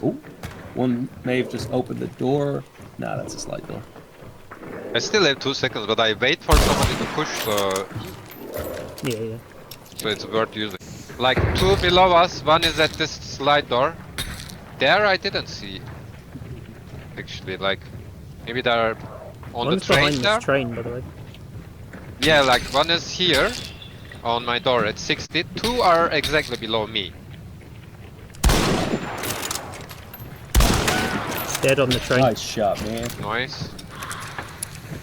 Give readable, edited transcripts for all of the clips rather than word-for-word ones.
Oh, one may have just opened the door. Nah, that's a slide door. I still have 2 seconds, but I wait for somebody to push, Yeah. so it's worth using. Like 2 below us, one is at this slide door. There I didn't see. Actually, like, maybe they're on One's the train behind there? this train, by the way. Yeah, like one is here on my door at 60. 2 are exactly below me. Dead on the train. Nice shot, man. Nice.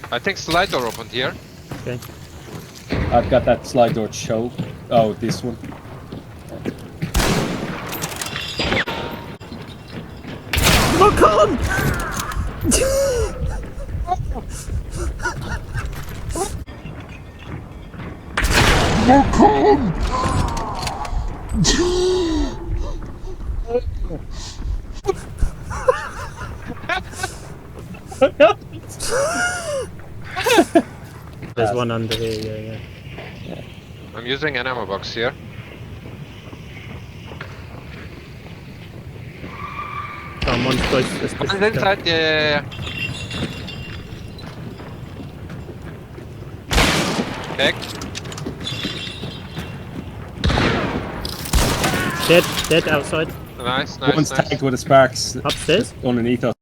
I think slide door opened here. Okay. I've got that slide door choked. Oh, this one. Look on! Look on! There's one under here, yeah. I'm using an ammo box here. One's close to this. One's inside, yeah. Dead. Dead outside. Nice. One's tagged with a sparks Upstairs. underneath us.